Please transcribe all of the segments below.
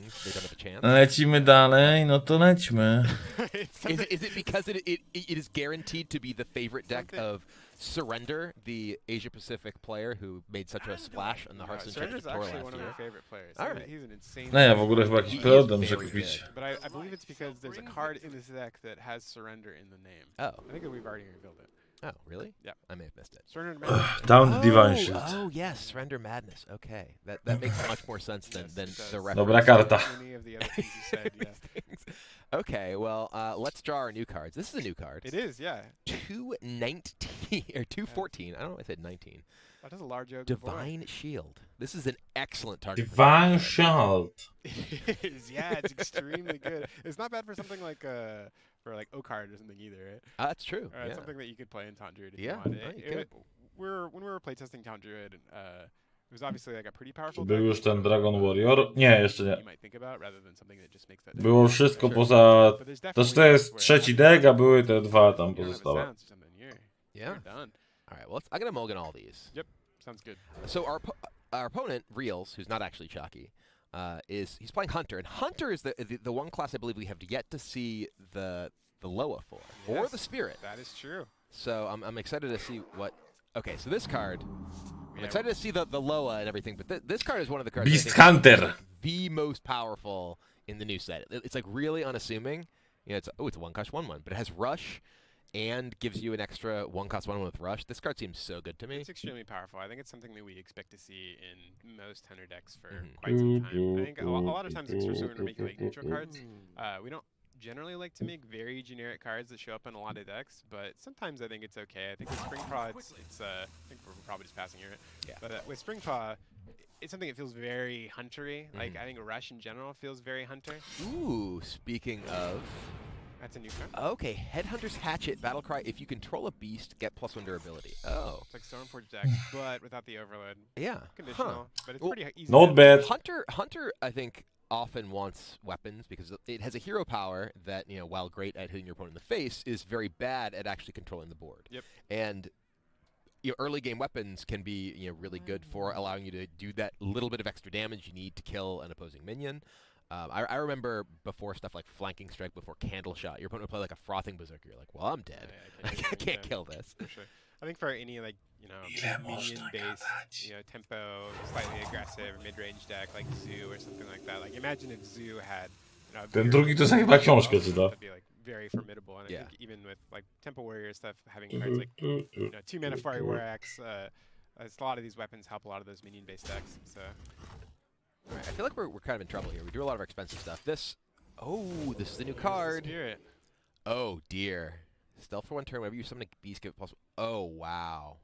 things, they don't have a chance. Lecimy dalej, no to lećmy. Is it because it is guaranteed to be the favorite deck of Surrender, the Asia Pacific player who made such a splash on the Hearthstone Surrender's Tour actually last one of year? my favorite players. Alright. He's an insane No ja w ogóle chyba jakiś preordem muszę kupić. But I believe it's because there's a card in this deck that has Surrender in the name. Oh. I think that we've already revealed it. Oh, really? Yeah. I may have missed it. Surrender Madness. Down the Divine Shield. Oh, yes, Surrender Madness. Okay. That makes much more sense than the reference. Dobra karta. Many of the other things you said, yeah. Okay, well, let's draw our new cards. This is a new card. It is, yeah. 219 or 214. I don't know why I said 19. That is a large oak. Divine Shield. This is an excellent target. Divine Shield. It is, yeah. It's extremely good. It's not bad for something like for like O-Card or something either, right? That's true. Or Yeah. Something that you could play in Taunt Druid if Yeah, you wanted. no, you could. When we were playtesting Taunt Druid, it was obviously like a pretty powerful Był deck. już ten Dragon Warrior? Nie, jeszcze nie. You might think about rather than something that just makes that deck Było wszystko poza... But there's To definitely jest where trzeci deck, a były te dwa tam you don't have a pozostałe. sounds or something, Yeah. you're done. All right, well, I'm going to mulligan all these. Yep, sounds good. So our opponent, Reels, who's not actually chalky, he's playing Hunter. And Hunter is the one class I believe we have yet to see the Loa for. Or Yes, the Spirit. That is true. So I'm excited to see what... Okay, so this card... I'm Yeah, excited to see the Loa and everything, but this card is one of the cards Beast I think Hunter. the most powerful in the new set. It's like really unassuming. You know, it's a 1-1/1, but it has Rush and gives you an extra 1-1 with Rush. This card seems so good to me. It's extremely powerful. I think it's something that we expect to see in most Hunter decks for quite some time. I think a lot of times, especially when we're making like neutral cards, we don't generally like to make very generic cards that show up in a lot of decks, but sometimes I think it's okay. I think with Spring Paw, I think we're probably just passing here. Yeah. But with Spring Paw, it's something that feels very huntery. Like I think Rush in general feels very hunter. Ooh, speaking of... That's a new card. Okay, Headhunter's Hatchet, Battlecry. If you control a beast, get +1 durability. Oh. It's like Stormforge deck, but without the overload. Yeah. Conditional, but it's Well, pretty easy. Not bad. Hunter, I think, often wants weapons because it has a hero power that, you know, while great at hitting your opponent in the face, is very bad at actually controlling the board. Yep. And early game weapons can be really good for allowing you to do that little bit of extra damage you need to kill an opposing minion. I remember before stuff like Flanking Strike, before Candle Shot, your opponent would play like a Frothing Berserker. You're like, well, I'm dead. Yeah, I can't kill this. For sure. I think for any minion-based, tempo, slightly aggressive, mid-range deck like Zoo or something like that. Like imagine if Zoo had, Ten drugi to sobie chyba książkę czyta. That'd be like very formidable. And I think even with like Tempo Warrior stuff, having cards like 2 mana Fiery War Axe, a lot of these weapons help a lot of those minion-based decks. So. Right, I feel like we're kind of in trouble here. We do a lot of expensive stuff. This is the new card. Spirit. Oh dear. Stealth for 1 turn. Whenever you summon a beast, give it +1. Oh wow.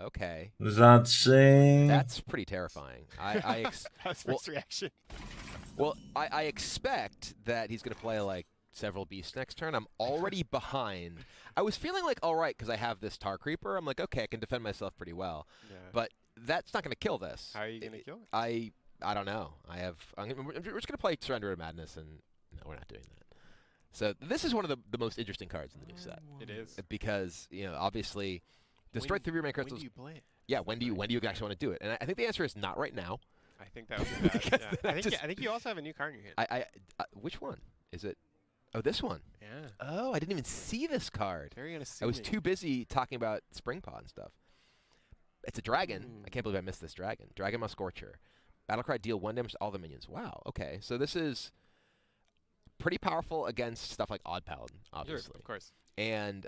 Okay. Zaczyń. That's pretty terrifying. That's first reaction. Well, I expect that he's going to play like several beasts next turn. I'm already behind. I was feeling like all right because I have this Tar Creeper. I'm like, okay, I can defend myself pretty well. Yeah. But that's not going to kill this. How are you going to kill it? I don't know. We're just going to play Surrender of Madness, and no, we're not doing that. So this is one of the most interesting cards in the new set. It is. Because, obviously, destroy 3 of your main crystals. When do you play it? Yeah, when do you actually want to do it? And I think the answer is not right now. I think that would be bad. Yeah. I think you also have a new card in your hand. Which one? Is it? Oh, this one. Yeah. Oh, I didn't even see this card. Very unassuming. I was too busy talking about Spring Paw and stuff. It's a dragon. I can't believe I missed this dragon. Dragon Maw Scorcher. Battlecry, deal 1 damage to all the minions. Wow, okay. So this is pretty powerful against stuff like Odd Paladin, obviously. Sure, of course. And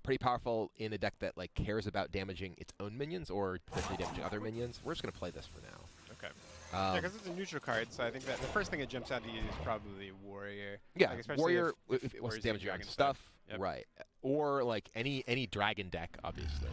pretty powerful in a deck that cares about damaging its own minions or potentially damaging other minions. We're just going to play this for now. Okay. Yeah, because it's a neutral card, so I think that the first thing that jumps out to you is probably Warrior. Yeah, especially Warrior, if it wants to damage your own dragon stuff, Yep. right. Or any dragon deck, obviously.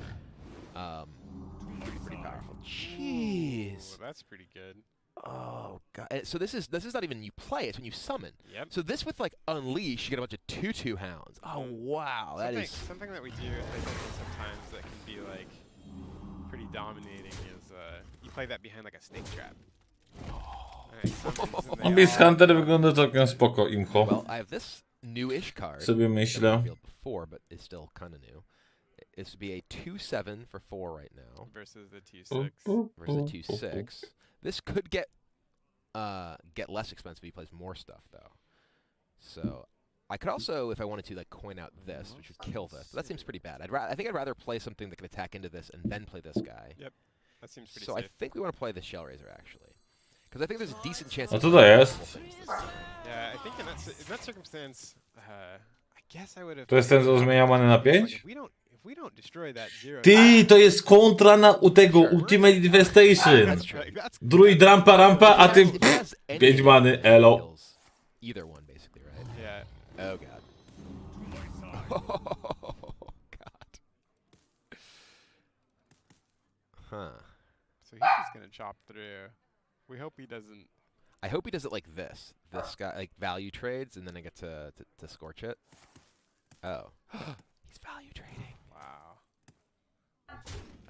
Pretty powerful. Jeez. Ooh, that's pretty good. Oh god. So this is not even you play, it's when you summon. Yep. So this with Unleash, you get a bunch of 2/2 hounds. Oh wow, that is something that we do I think sometimes that can be pretty dominating is you play that behind a snake trap. Beast Hunter wygląda całkiem spoko, imcho. Well, I have this newish card. Sobie myślę. Before, but it's still kind of new. This would be a 2/7 for 4 right now. Versus the 2/6. Versus the 2/6. This could get get less expensive. He plays more stuff though. So I could also, if I wanted to, like coin out this, which would kill this. But that seems pretty bad. I think I'd rather play something that can attack into this and then play this guy. Yep. That seems pretty So safe. I think we want to play the Shell Razor actually, because I think there's a decent chance. A co to jest? Yeah, I think in that circumstance, I guess I would have. To jest ten, co zmienia manę na 5? If we don't destroy that zero. Ty, to jest kontra na u tego Ultimate Devastation. Druid rampa, a ty 5 many, elo. Either one, basically, right? Yeah. Oh god. Oh god. Huh. So he's just gonna chop through. We hope he doesn't. I hope he does it like this. This guy, like value trades, and then I get to scorch it. Oh. He's value trading. Wow.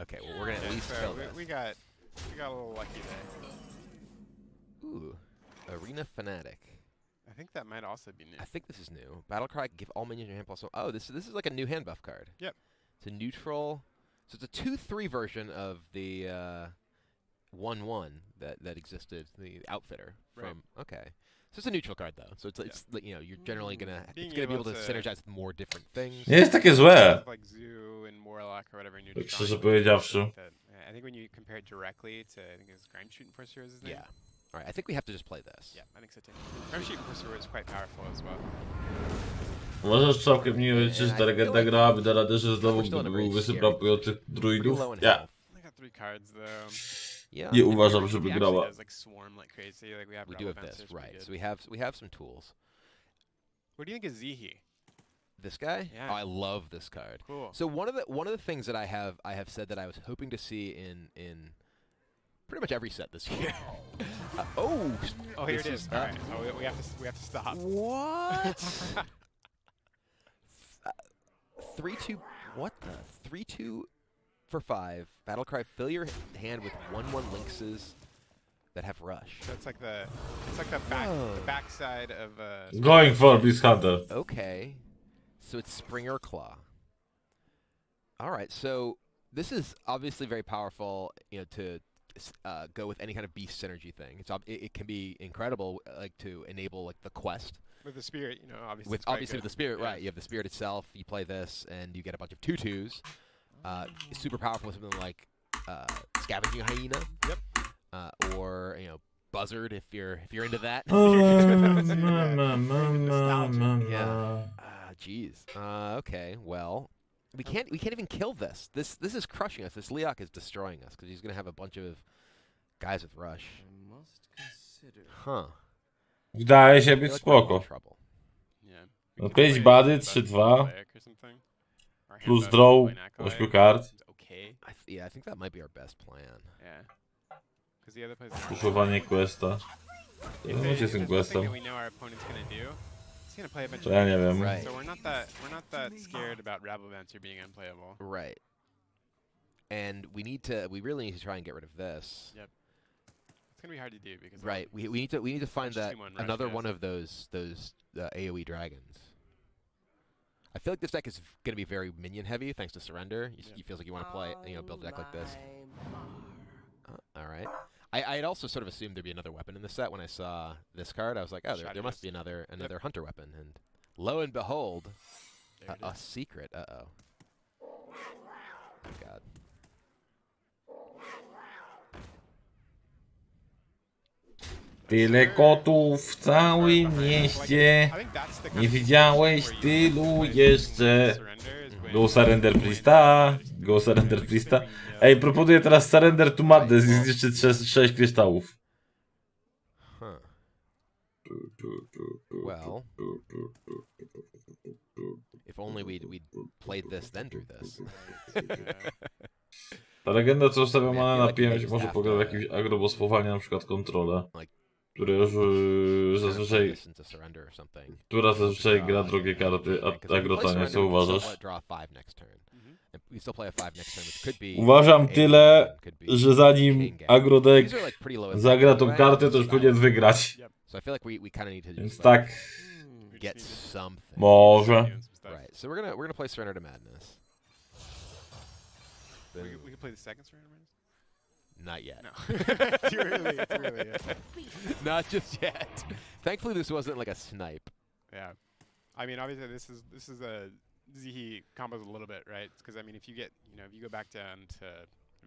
Okay, well we're gonna at least So kill this. we got a little lucky there. Ooh. Arena Fanatic. I think that might also be new. I think this is new. Battlecry, give all minions your hand plus one. Oh, this is like a new hand buff card. Yep. It's a neutral. So it's a 2/3 version of the 1/1 that existed, the outfitter from. Okay. So it's a neutral card though. So it's like, you know, you're generally gonna Being it's gonna be able able to to- synergize with more different things. Nie jest takie złe. Like Zoo and Warlock or whatever. Tak szczerze powiedziawszy. I think when you compare it directly to, I think it was Grime Shooting Pursuer is his name. Yeah. All right. I think we have to just play this. Yeah, I think so too. Grime Shooting Pursuer is quite powerful as well. Możesz całkiem nie wiedzieć, że ta legenda gra wyda radę, że znowu był wysypał tych Pretty druidów? low in Nie. health. I got 3 cards though. Yeah. Nie uważam, żeby He actually grała. does like swarm like crazy. Like we have. We do have Relevance, this, it's pretty right? good. So we have some tools. What do you think of Zihi? This guy? Yeah. Oh, I love this card. Cool. So one of the things that I have said that I was hoping to see in pretty much every set this year. Oh Here this it is. All right. Oh, we have to stop. What? 3/2. What the? 3/2 for 5. Battlecry. Fill your hand with 1/1 Lynxes that have rush. So it's like the backside of Going for Beast Hunter. Okay. So it's Springer Claw. All right. So this is obviously very powerful, you know, to go with any kind of beast synergy thing. It can be incredible, like to enable like the quest. with the spirit, you know, obviously. With it's quite obviously with good. the spirit, Yeah. right? You have the spirit itself. You play this, and you get a bunch of 2/2s. Super powerful with something like Scavenging Hyena. Yep. Or you know, Buzzard if you're into that. Yeah. Jeez. Okay. Well, we can't even kill this. This is crushing us. This Leok is destroying us because he's gonna have a bunch of guys with rush. Huh. Wydaje się I być feel like we're in spoko. trouble. Yeah. No 5 bady, 3-2, plus draw 8 kart. Okay. Yeah, I think that might be our best plan. Yeah. Because the other plays. Puszowanie questa. If No they- się if z tym there's something questem. that we know our opponent's gonna do, he's gonna play a bunch To of ja nie things. wiem. Right. So we're not that scared about Rabomancer being unplayable. Right. And we really need to try and get rid of this. Yep. It's gonna be hard to do because Right. We need to find Rush that 2/1 rush another guys. one of those AoE dragons. I feel like this deck is going to be very minion heavy thanks to surrender. You feels like you want to play, build a deck like this. All right. I had also sort of assumed there'd be another weapon in the set when I saw this card. I was like, oh, there must be another hunter weapon, and lo and behold, There it a is. secret. Oh God. Tyle kotów w całym mieście. I think that's the kind Nie of widziałeś situation where you tylu play jeszcze. surrender is when Go Surrender Priesta. Go Surrender Priesta. Ej, proponuję teraz Surrender to Madness i zniszczyć 6 kryształów. Huh. Well, if only we'd played this, then drew this. Ta legenda, co ustawia Ja manę feel na like 5, maybe może after- pograć w jakimś agrobospowanie, na przykład kontrolę. Like- Które już zazwyczaj, This into surrender or something. która zazwyczaj gra drogie karty, a agrotanie, co uważasz? Draw 5 next turn. Mhm. And we still play a 5 next turn, which could be. Uważam a tyle, could be że zanim king game. agrodek These are like pretty low in zagra score tą anyway, kartę, to już powinien wygrać. So I feel like we kind of need to Więc just tak, We get just need to something. może. doing some stuff. Right. So we're gonna play Surrender to Madness. We could play the second surrender. Not yet. No. Too early. Too early. Yeah. Not just yet. Thankfully, this wasn't like a snipe. Yeah. I mean, obviously, this is a Zihi combos a little bit, right? Because I mean, if you get, if you go back down to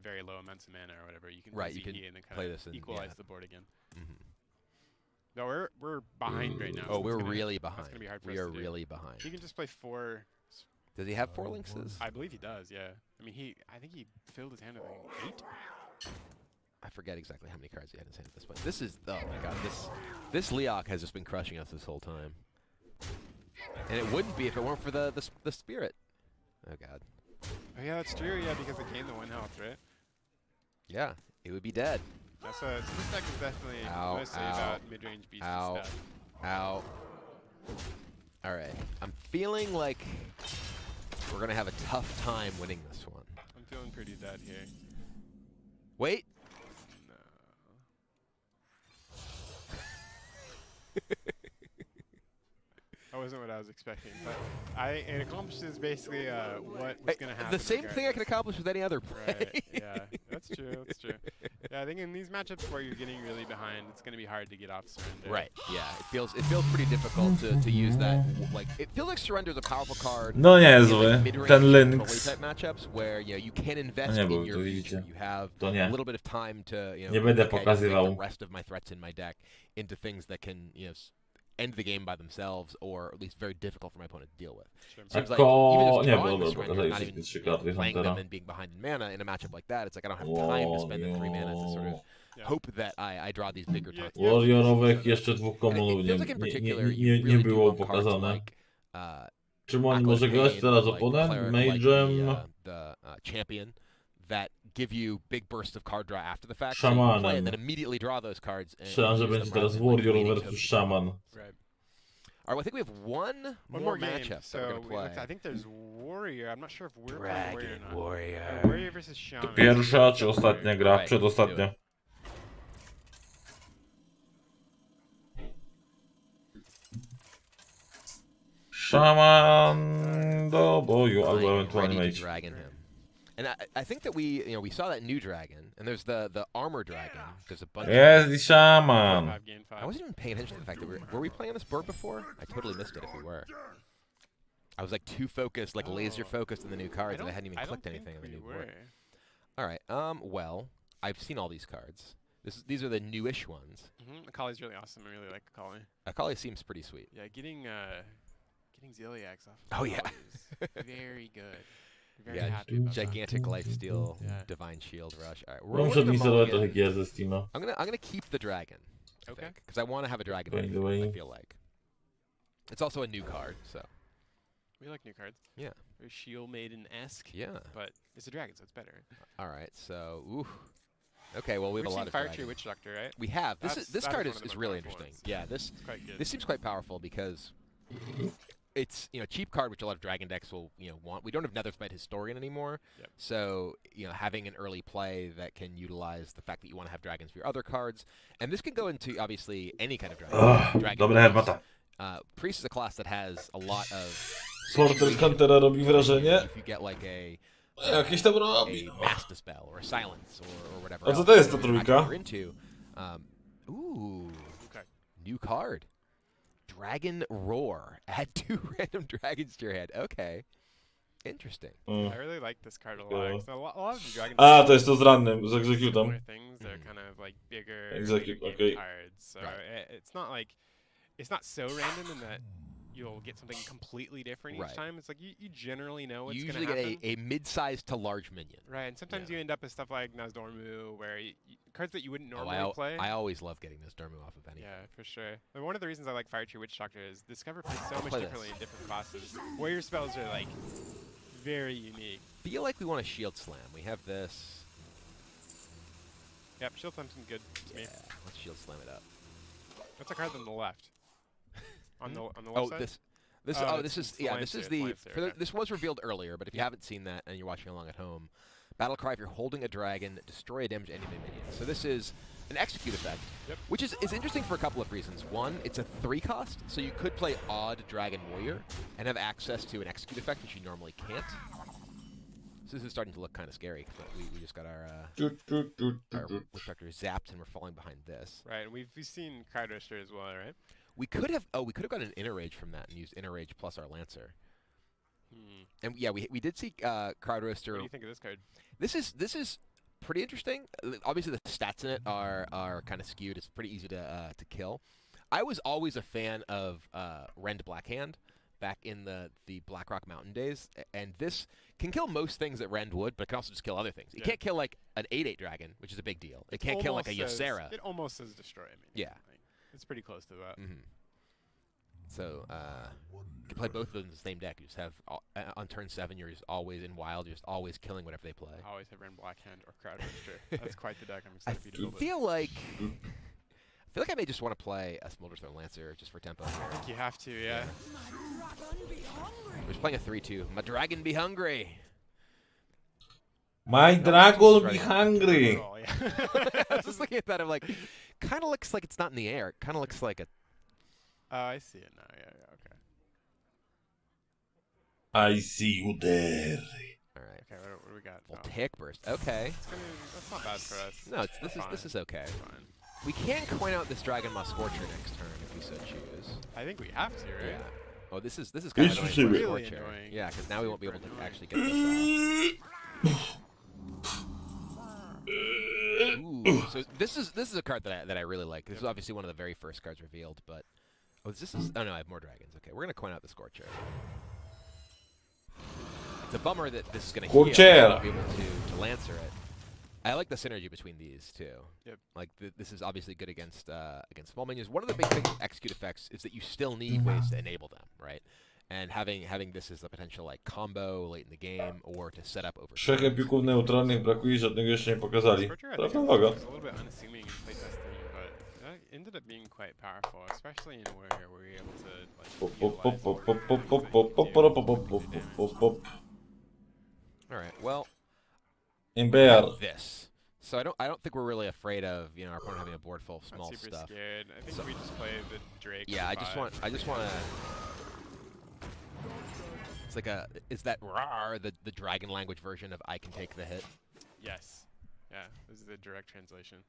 very low amounts of mana or whatever, you can Right, Zihi you can and then play kind this of and, equalize yeah. the board again. Mm-hmm. No, we're behind right now. Oh, so we're it's gonna- really That's behind. gonna be hard for We us are to do. really behind. He can just play 4. Does he have 4 lynxes? I believe he does. Yeah. I mean, I think he filled his hand with like 8. I forget exactly how many cards he had in his hand at this point. This is, oh my god, this Leok has just been crushing us this whole time. And it wouldn't be if it weren't for the spirit. Oh god. Oh yeah, that's true. Yeah, because it gained the 1 health, right? Yeah, it would be dead. That's so this deck is definitely Ow, mostly ow, about mid-range beast ow. and stuff. Ow. Alright, I'm feeling like we're gonna have a tough time winning this one. I'm feeling pretty dead here. Wait! No. That wasn't what I was expecting, but it accomplishes basically what was going to happen. The same thing I can accomplish with any other play. Right, yeah, that's true, that's true. Yeah, I think in these matchups where you're getting really behind, it's going to be hard to get off surrender. Right, yeah, it feels pretty difficult to use that. Like, it feels like surrender is a powerful card. No in, niezły. like, mid-range Ten control Lynx. type matchups where you can invest nie in był, your to future. widzicie. You have To a nie. little bit of time to Nie będę okay, pokazywał. make the rest of my threats in my deck into things that can end the game by themselves, or at least very difficult for my opponent to deal with. Sure. Seems like Ako... even just Nie, bo drawing the dobra, surrender, pokazali not wszystkie even 3 karty playing them Huntera. and being behind in mana in a matchup like that, it's like I don't have time to spend the 3 mana to sort of Yeah. hope that I draw these bigger Yeah, taunts. Warriorowych jeszcze 2 And komunów it nie, feels like in nie, particular, nie, you nie, nie really do było want cards pokazane. like Czym on Acolyte może grać Pain, teraz like oponent? Cleric, Mage'em? like the champion that give you big bursts of card draw after the fact. So you play Szamanem. and then immediately draw those cards. And Strzelam, że use będzie them teraz rather than, like, Warrior waiting versus to- Szaman. Right. All right, well, I think we have one more game. matchup So that we're going to play. I think there's Warrior. I'm not sure if we're playing Warrior or not. Warrior. Warrior versus Shaman. To pierwsza czy ostatnia gra? Right, Przedostatnia. Szaman do boju, albo Like, ewentualnie ready to mage. dragon him. And I think that we saw that new dragon, and there's the armor dragon. There's a bunch. Jest i szaman. 5 gain 5. I wasn't even paying attention to the fact that were we playing this board before? I totally missed it if we were. I was like too focused, like laser focused on the new cards, and I hadn't even clicked anything on the new board. All right. Well, I've seen all these cards. These are the newish ones. Akali's really awesome. I really like Akali. Akali seems pretty sweet. Yeah, getting Ziliax off. Oh, yeah. Is very good. Very Yeah, happy about that. gigantic lifesteal, Yeah. divine shield rush. All right, Muszę rolling the odinstalować mulligan. trochę gier ze Steama. I'm gonna keep the dragon. Okay. Because I want to have a dragon. By in the my way. field, I feel like it's also a new card, so We like new cards. yeah, Very Shield Maiden-esque. yeah. But it's a dragon, so it's better. All right, so ooh. Okay, well we have We've a lot seen of Fire dragons. Tree Witch Doctor, right? We have. This That card is one of the is more really powerful interesting. ones. Yeah, this It's quite good. this seems quite powerful because it's cheap card, which a lot of dragon decks will want. We don't have Netherspite Historian anymore, Yep. so having an early play that can utilize the fact that you want to have dragons for your other cards, and this can go into obviously any kind of dragon. Dragon Dobra herbata. Priest is a class that has a lot of. Portret Huntera robi wrażenie. If you get like a Jakieś tam robi. Mass Dispel or a Silence or whatever. A co else to jest ta that trójka? you're into. Ooh, Okay. new card. Dragon Roar. Add 2 random dragons to your hand. Okay. Interesting. I really like this card a lot. So a lot of the dragons. A, to jest to z rannym, z Executem. similar things. They're kind of like bigger, Execute, bigger okay. game cards. So it's not like it's not so random in that you'll get something completely different Right. each time. It's like you generally know what's You going to usually happen. get a mid-sized to large minion. Right, and sometimes Yeah. you end up with stuff like Nazdormu, where cards that you wouldn't Oh, normally play. I always love getting this Dermu off of anything. Yeah, for sure. And one of the reasons I like Fire Tree Witch Doctor is Discover plays so much play differently this. in different classes. Warrior spells are like very unique. Feel like we want a Shield Slam. We have this. Yep, Shield Slam's good to me. Yeah, let's Shield Slam it up. That's a card on the left. On the left Oh, side? this it's is the yeah. Lion This is Seer, the Lion Seer, for the, okay. this was revealed earlier, but if you haven't seen that and you're watching along at home, Battle Cry. If you're holding a dragon, destroy a damage enemy minion. So this is an execute effect, Yep. which is interesting for a couple of reasons. One, it's a 3 cost, so you could play Odd Dragon Warrior and have access to an execute effect, which you normally can't. So this is starting to look kind of scary because we just got our Refractor zapped and we're falling behind this. Right, and we've seen Card Roaster as well, right? We could have gotten an Inner Rage from that and used Inner Rage plus our Lancer. And yeah, we did see Card Roaster. What do you think of this card? This is pretty interesting. Obviously, the stats in it are kind of skewed. It's pretty easy to kill. I was always a fan of Rend Blackhand back in the Blackrock Mountain days, and this can kill most things that Rend would, but it can also just kill other things. It can't kill like an 8/8 dragon, which is a big deal. It can't kill like a Ysera. It almost says destroy. I mean, yeah, like, it's pretty close to that. So you can play both of them in the same deck. You just have on turn 7, you're just always in wild. You're just always killing whatever they play. Always have Rend Blackhand or Crowd Roaster. That's quite the deck. I'm excited for you to build it. I feel like I may just want to play a Smolderstone Lancer just for tempo here. I think you have to, yeah. We're just playing a 3/2. My dragon be hungry. My dragon be hungry. Oh, yeah. I was just looking at that. I'm like, kind of looks like it's not in the air. It kind of looks like a. Oh, I see it now. Yeah, okay. I see you there. All right. Okay, what do we got? Voltaic Burst. Okay. That's not bad for us. No, this is okay. It's fine. We can coin out this Dragon Maw Scorcher next turn if we so choose. I think we have to, right? Yeah. Oh, this is kind of annoying. Really annoying. Yeah, because now we won't be able to actually get this off. Ooh, so this is a card that I really like. This is obviously one of the very first cards revealed, but oh no, I have more dragons. Okay, we're gonna coin out the Scorcher. It's a bummer that this is gonna heal. I'll be able to Lancer it. I like the synergy between these two. Yep. Like this is obviously good against small minions. One of the big things with execute effects is that you still need ways to enable them, right? And having this as a potential like combo late in the game or to set up over. 3 epików neutralnych brakuje i żadnego jeszcze nie pokazali. Trafna uwaga. It was a little bit unassuming in playtesting, but that ended up being quite powerful, especially in where we were able to like. All right. Well. MKRR'a. This. So I don't think we're really afraid of our opponent having a board full of small super stuff. Scared. I think we just play the Drake. Yeah, I just want to. It's like is that rawr the dragon language version of I can take the hit? Yes. Yeah, this is the direct translation.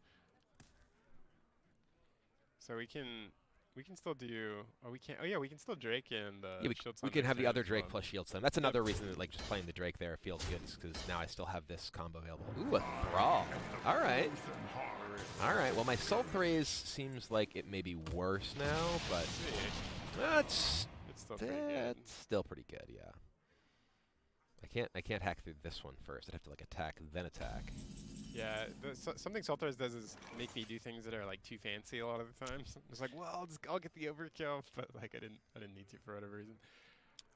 So we can still do. Oh, we can't. Oh yeah, we can still Drake and Shield Summon. We can have the other Drake well. plus Shield Summon. That's another reason that like just playing the Drake there feels good, because now I still have this combo available. Ooh, a Thrall. All right. All right. Well, my Soul Thraze seems like it may be worse now, but it's still pretty good. Still pretty good. Yeah. I can't hack through this one first. I'd have to like attack then attack. Yeah, something Soul Thraze does is make me do things that are like too fancy a lot of the times. It's like, well, I'll get the overkill, but like I didn't need to for whatever reason.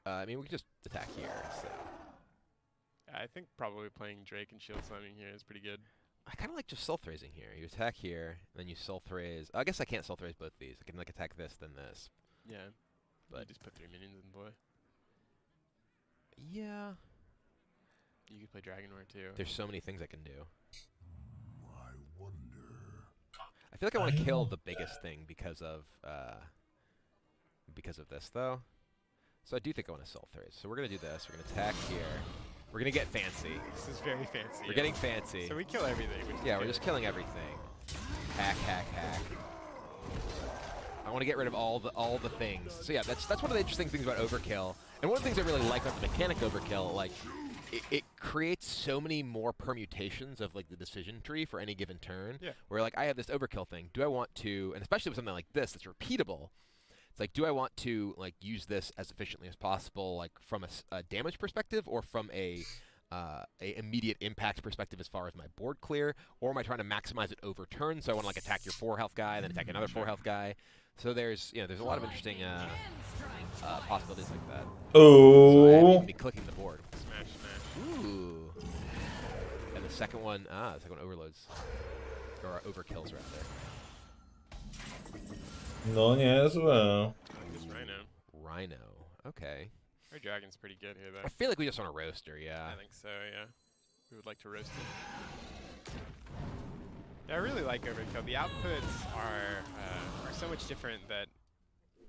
I mean, we could just attack here. So. Yeah, I think probably playing Drake and Shield Summoning here is pretty good. I kind of like just Soul Thrasing here. You attack here, and then you Soul Thraze. I guess I can't Soul Thraze both these. I can like attack this, then this. Yeah, but you just put 3 minions in play. Yeah. You could play Dragon War too. There's so many things I can do. I feel like I want to kill the biggest thing because of this though. So I do think I want to Soul Thraze. So we're gonna do this. We're gonna attack here. We're gonna get fancy. This is very fancy. We're getting fancy. So we kill everything. Yeah, we're just killing everything. Hack, hack, hack. I want to get rid of all the things. So yeah, that's one of the interesting things about overkill. And one of the things I really like about the mechanic overkill, like it creates so many more permutations of like the decision tree for any given turn. Yeah. Where like I have this overkill thing. Do I want to, and especially with something like this that's repeatable, it's like, do I want to like use this as efficiently as possible, like from a damage perspective, or from a immediate impact perspective as far as my board clear, or am I trying to maximize it over turn? So I want to like attack your 4 health guy, then attack another 4 health guy. So there's there's a lot of interesting possibilities like that. Oh. So I need to be clicking the board. Smash, smash. Ooh. And the second one, the second one overloads, or overkills rather. No niezłe. This Rhino. Rhino. Okay. Our Dragon's pretty good here though. I feel like we just want to roast her, yeah. I think so, yeah. We would like to roast it. Yeah, I really like Overkill. The outputs are so much different that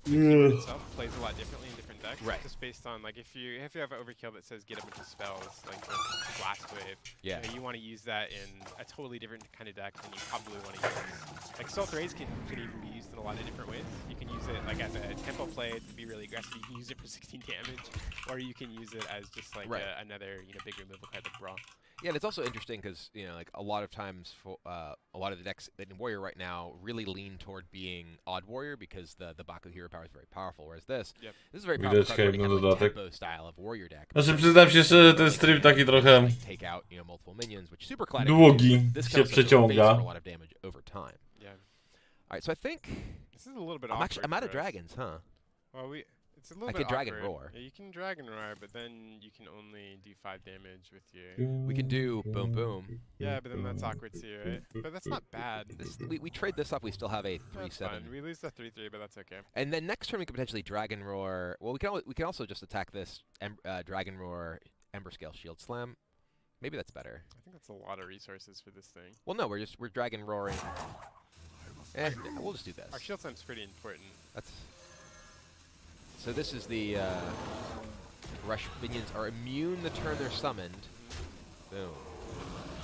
the keyboard itself plays a lot differently in different decks, Right. just based on like if you have an overkill that says get a bunch of spells like the Blast Wave, Yeah. you want to use that in a totally different kind of deck than you probably want to use. Like Salt Rays can even be used in a lot of different ways. You can use it like as a tempo play to be really aggressive. You can use it for 16 damage, or you can use it as just like another big removal card like Brawl. Yeah, and it's also interesting because like a lot of times for a lot of the decks in Warrior right now really lean toward being Odd Warrior because the Baku hero power is very powerful, whereas this is a very powerful card for any kind of like tempo style of Warrior deck. Znaczy przyznam się, że ten stream taki trochę Take out multiple minions, which super classic. długi This się przeciąga. a lot of damage over time. Yeah. All right, so I think this is a little bit I'm out of dragons, huh? Well, it's a little bit I can Dragon awkward. Roar. Yeah, you can Dragon Roar, but then you can only do 5 damage with your... We can do boom boom. Yeah, but then that's awkward too, right? But that's not bad. We trade this up, we still have a 3/7. We lose the 3/3, but that's okay. And then next turn we could potentially Dragon Roar. Well, we can also just attack this Dragon Roar Ember Scale Shield Slam. Maybe that's better. I think that's a lot of resources for this thing. Well, no, we're Dragon Roaring. We'll just do this. Our Shield Slam's pretty important. So this is the Rush minions are immune the turn they're summoned. Boom.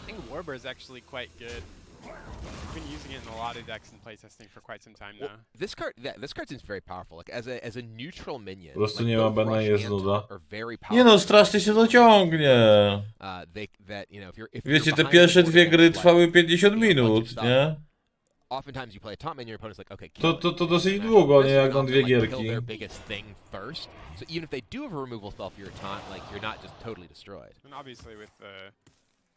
I think Warbur is actually quite good. We've been using it in a lot of decks and playtesting for quite some time now. Well, this card seems very powerful. Like as a neutral minion. Po prostu like nie ma both bana, Rush jest and nuda. are very powerful. Nie no, strasznie się to ciągnie. If Wiecie, you're te behind pierwsze the dwie board gry against, trwały like, 50 minut, stuff, nie? Oftentimes you play a top minion, your opponent's like, okay, kill it. To dosyć długo, nie? Jak na dwie Kill gierki. their biggest thing first. So even if they do have a removal spell for your taunt, like you're not just totally destroyed. And obviously with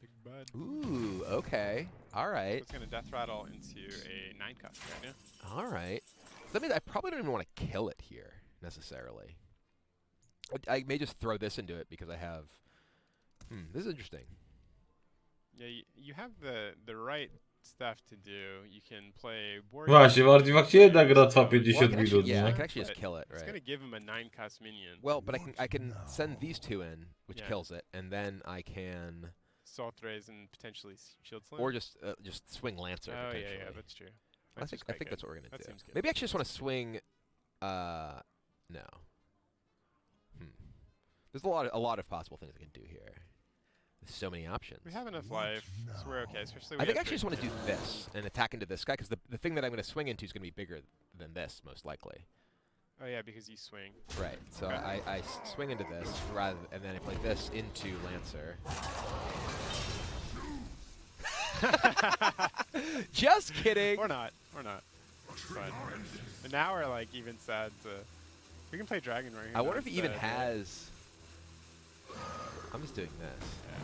Big Bud. Ooh, okay. All right. So it's going to Death Rattle into a 9-cost right now. All right. So that means I probably don't even want to kill it here, necessarily. I may just throw this into it because I have... this is interesting. Yeah, you have the right stuff to do. You can play Warrior. Właśnie, w Artifakcie jedna gra trwa 50 minut, I nie? can actually just kill it, It's right? going to give him a 9-cost minion. Well, but I can send these two in, which kills it, and then I can... Salt Rays and potentially Shield Slam? Or just swing Lancer, Oh, potentially. yeah, that's true. I think that's what we're going to do. Seems good. Maybe I actually just want to swing... no. There's a lot of possible things I can do here. There's so many options. We have enough life, so we're okay. Especially I think I actually just want to do this and attack into this guy, because the thing that I'm going to swing into is going to be bigger than this, most likely. Oh yeah, because you swing. Right. So Okay. I swing into this, and then I play this into Lancer. Just kidding. Or not. But and now we're like even sad to... We can play Dragon right here. I wonder if he even has... I'm just doing this. Yeah.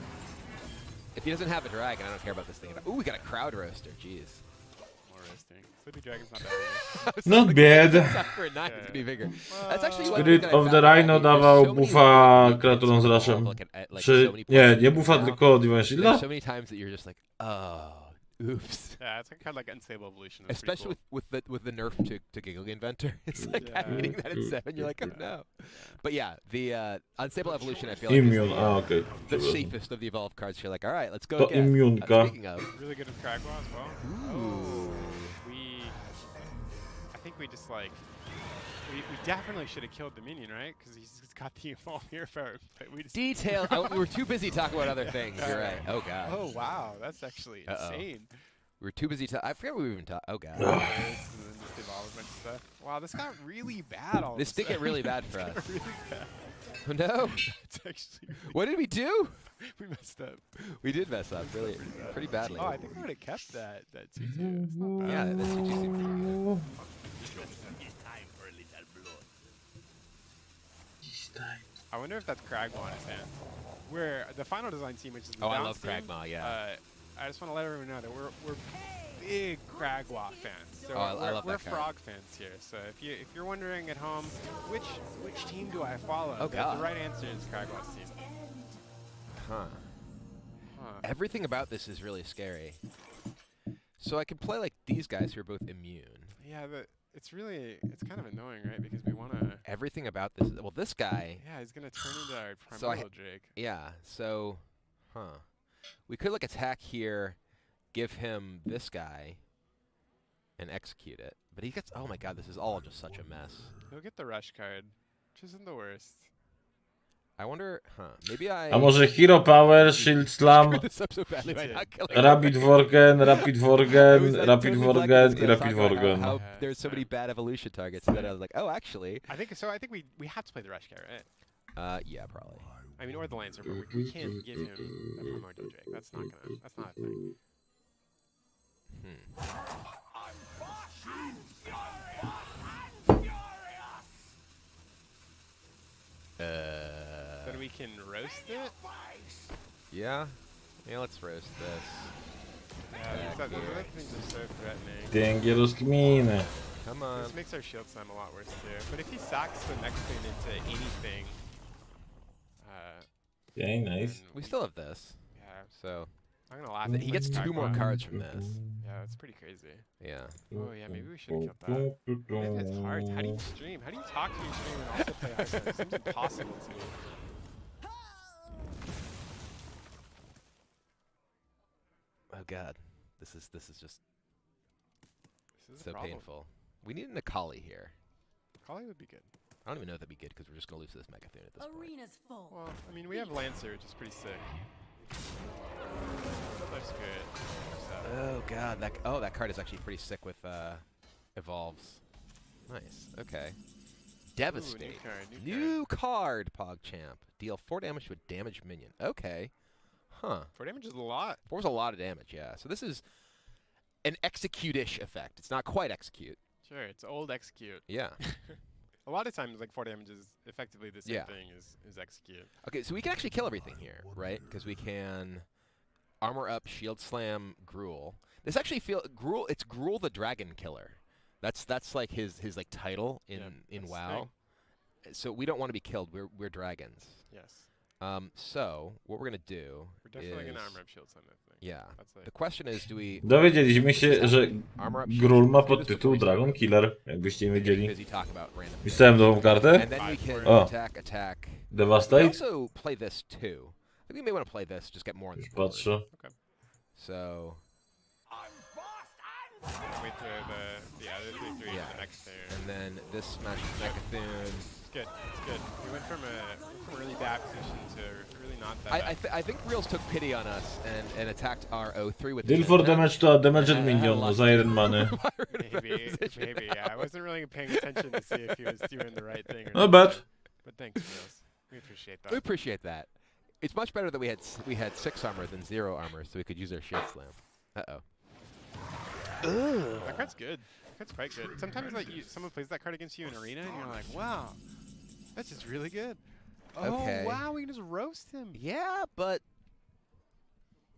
If he doesn't have a dragon, I don't care about this thing. Ooh, we got a Crowd Roaster. Jeez. More resting. Sleepy Dragon's not bad either. Not bad. Except for a 9 to be bigger. That's actually one Spirit thing that I of the found out. Rhino There's dawał so many buffa ways that kreaturom z you can Rushem. solve, like, Czy... so many Nie, points nie of buffa, now. tylko Divine There's Shielda. so many times that you're just like, oh, oops. Yeah, it's kind of like Unstable Evolution. That's Especially with the nerf to Giggle Inventor. It's like hitting that at 7, you're like, oh no. But yeah, the Unstable Evolution I feel like Immune, is okej. the safest of the evolved cards. You're like, all right, let's go To again. immunka. Speaking of, really good with Kragwa as well. Ooh. I think we just like... We definitely should have killed the minion, right? Because he's got the evolve here for... But we just detail. We were too busy talking about other things. You're right. Oh god. Oh wow, that's actually insane. We were too busy. I forget what we even talked. Oh god. And then just evolve a bunch of stuff. Wow, this got really bad. This did get really bad for us. Really bad. Oh no. It's actually... What did we do? We messed up. We did mess up, really, pretty badly. Oh, I think we would have kept that 2-2. That's not bad. Yeah, that's what you seem pretty good. I wonder if that's Kragma in his hand. We're the final design team, which is the Oh, I bounce love team, Kragma, yeah. I just want to let everyone know that we're big Kragma fans. So Oh, I love we're that card. Frog fans here. So if you're wondering at home, which team do I follow? Oh, God. The right answer is Kragma's team. Huh. Everything about this is really scary. So I can play like these guys who are both immune. Yeah, it's kind of annoying, right? Because we want to... Everything about this, well, this guy... Yeah, he's going to turn into our So I- Primordial Drake. Yeah, so... We could like attack here, give him this guy, and execute it. But he gets... Oh my god, this is all just such a mess. He'll get the rush card. which isn't the worst. I wonder, maybe I... A może Hero Power, Shield Slam, screwed this up so badly by not killing Rapid Worgen, Rapid Worgen, I Rapid totally blanked Worgen this i because I was Rapid talking about Worgen. how there's so many bad evolution targets that I was like, oh, actually... I think so. I think we have to play the Rush Cat, right? Yeah, probably. I mean, or the Lancer, but we can't give him the Primordial Drake. That's not a thing. Then we can roast it? Yeah? Yeah, let's roast this. Yeah, those things are so threatening. Pięknie rozkminy. Come on. This makes our shield slam a lot worse too. But if he sacks the next thing into anything, Okay, nice. We still have this. yeah, So, I'm gonna laugh. he gets 2 more cards from this. Yeah, that's pretty crazy. Yeah. Oh yeah, maybe we should have killed that. Maybe it's hard. How do you stream? How do you talk to your stream and also play Hearthstone? It seems impossible to me. Oh god. This is just This is so a problem. painful. We need an Akali here. Kali would be good. I don't even know if that'd be good because we're just gonna lose to this Megathune at this point. Arena's full. Well, I mean, we have Lancer, which is pretty sick. Looks good. Oh god, that card is actually pretty sick with evolves. Nice. Okay. Devastate. New card, PogChamp. Deal 4 damage to a damaged minion. Okay. Huh. 4 damage is a lot. 4's a lot of damage, yeah. So this is an execute-ish effect. It's not quite execute. Sure, it's old execute. Yeah. A lot of times, like 4 damage is effectively the same Yeah. thing as execute. Okay, so we can actually kill everything here, right? Because we can armor up, shield slam, Gruul. This actually Gruul. It's Gruul the Dragon Killer. That's like his like title in that's the WoW. So we don't want to be killed. We're dragons. Yes. So what we're gonna do We're definitely is gonna armor up shield slam that thing. yeah. That's like The question is, do we Dowiedzieliśmy się, że armor up? Gruul ma podtytuł Dragon Killer, jakbyście nie wiedzieli. Busy talking about random things. Pisałem nową kartę. And then we can Oh. attack. We can Devastate. also play this too. I think we may want to play this, just get more on Już the board. patrzę. So wait for the other 3/3 Yeah. the next turn. and then this smashes Megathune. It's good. It's good. We went from a really bad position to really not that bad. I think Reels took pity on us and attacked our O3 with Deal the for Jett damage to a damaged I had a minion lot za 1 many. Maybe. Yeah, I wasn't really paying attention to see if he was doing the right thing or No not. bad. But thanks, Niels. We appreciate that. We appreciate that. It's much better that we had 6 armor than 0 armor, so we could use our shield slam. Uh-oh. That card's good. That card's quite good. Sometimes like someone plays that card against you in arena, and you're like, wow, that's just really good. Okay. Oh wow, we can just roast him. Yeah, but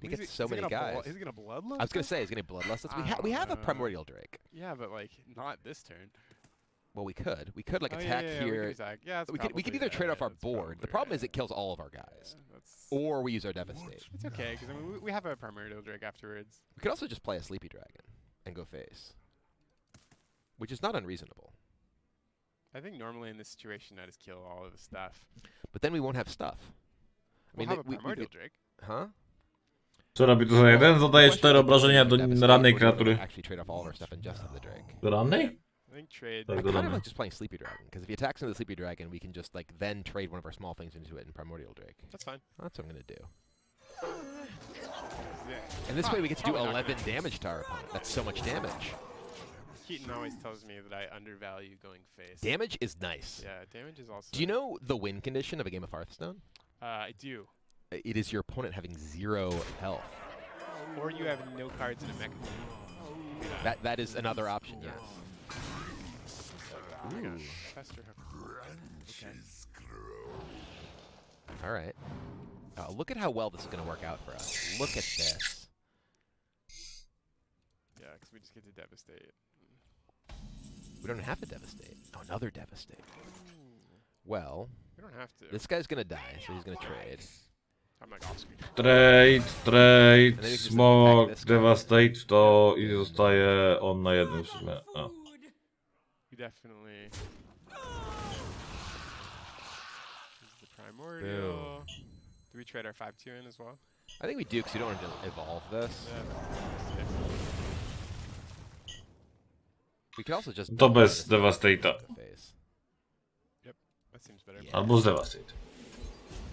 he Is gets so is he many gonna guys. Is he gonna bloodlust? I was gonna us? say he's gonna bloodlust us. I We have a don't know. primordial Drake. Yeah, but like not this turn. Well, we could like Oh, attack yeah, here. We could attack. Yeah, We could either trade off our board. The problem is it kills all of our guys, or we use our devastate. It's okay because I mean we have a primordial drake afterwards. We could also just play a sleepy dragon and go face, which is not unreasonable. I think normally in this situation I just kill all of the stuff. But then we won't have stuff. We'll have a primordial drake. Huh? Co robi to za 1? Zadaje 4 obrażenia do rannej kreatury. Actually trade off all of our stuff and just have the Drake. Do rannej? I think trade. Tak, I do kind of rannej. like just playing Sleepy Dragon, because if he attacks into the Sleepy Dragon, we can just like then trade one of our small things into it in Primordial Drake. That's fine. That's what I'm gonna do. Yeah. And this way we get to do Probably not 11 gonna- damage to our opponent. That's so much damage. Keaton always tells me that I undervalue going face. Damage is nice. Yeah, damage is also. Do you know the win condition of a game of Hearthstone? I do. It is your opponent having 0 health. Or you have no cards in a mech. That is another option, yes. Oh my gosh. Ooh. Fester hook. Okay. All right. Look at how well this is going to work out for us. Look at this. Yeah, because we just get to devastate. We don't have to devastate. Oh, another devastate. Well, We don't have to. this guy's going to die, so he's going to trade. I'm like off screen. Trade, smog, devastate to i zostaje on na jednym w sumie. A. We definitely. This is the primordial. Do we trade our 5/2 in as well? I think we do, because we don't want to evolve this. Yeah. We could also just... To bez devastate'a. Face. That seems Albo z Devastate.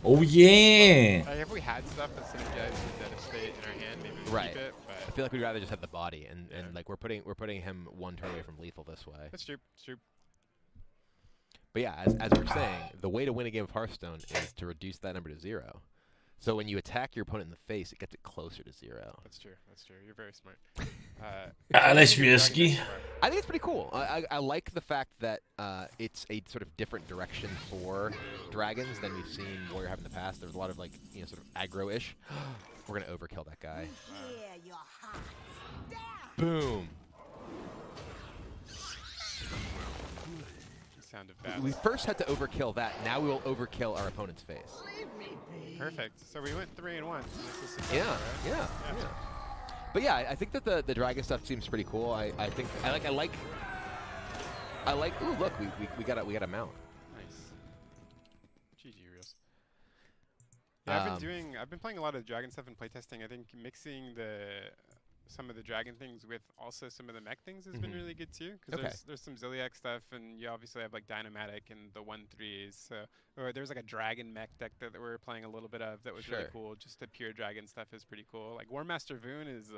Oh yeah! Like, if we had stuff that synergized with Devastate in our hand, maybe we'd Right. keep it. But I feel like we'd rather just have the body, and like we're putting him one turn away from lethal this way. that's true. It's true. But yeah, as we're saying, the way to win a game of Hearthstone is to reduce that number to 0. So when you attack your opponent in the face, it gets it closer to 0. That's true. That's true. You're very smart. Ale śmieszki. I think it's pretty cool. I like the fact that it's a sort of different direction for dragons than we've seen Warrior have in the past. There's a lot of like, you know, sort of aggro-ish. We're gonna overkill that guy. Boom. Sound of bad. We first had to overkill that. Now we will overkill our opponent's face. Perfect. So we went 3 and 1. So this is successful, Yeah, right? yeah, yeah. But yeah, I think that the dragon stuff seems pretty cool. I think I like. Ooh, look, we got a mount. Nice. GG reels. Yeah, I've been playing a lot of dragon stuff in playtesting. I think mixing some of the dragon things with also some of the mech things has been really good too. Because there's some Zodiac stuff, and you obviously have like Dynamatic and the 1/3s. So there's like a dragon mech deck that we were playing a little bit of that was really cool. Just the pure dragon stuff is pretty cool. Like War Master Voon is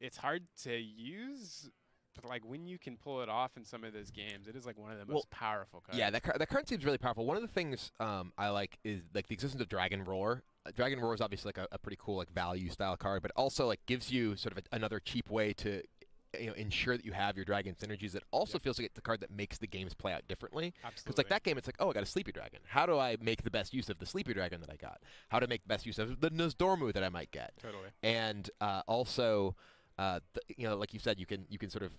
it's hard to use. But like when you can pull it off in some of those games, it is like one of the most powerful cards. Yeah, that card seems really powerful. One of the things I like is like the existence of Dragon Roar. Dragon Roar is obviously like a pretty cool like value style card, but also like gives you sort of another cheap way to ensure that you have your dragon synergies. It also feels like it's the card that makes the games play out differently. Absolutely. Because like that game, it's like, oh, I got a Sleepy Dragon. How do I make the best use of the Sleepy Dragon that I got? How to make the best use of the Nozdormu that I might get? Totally. And also, like you said, you can sort of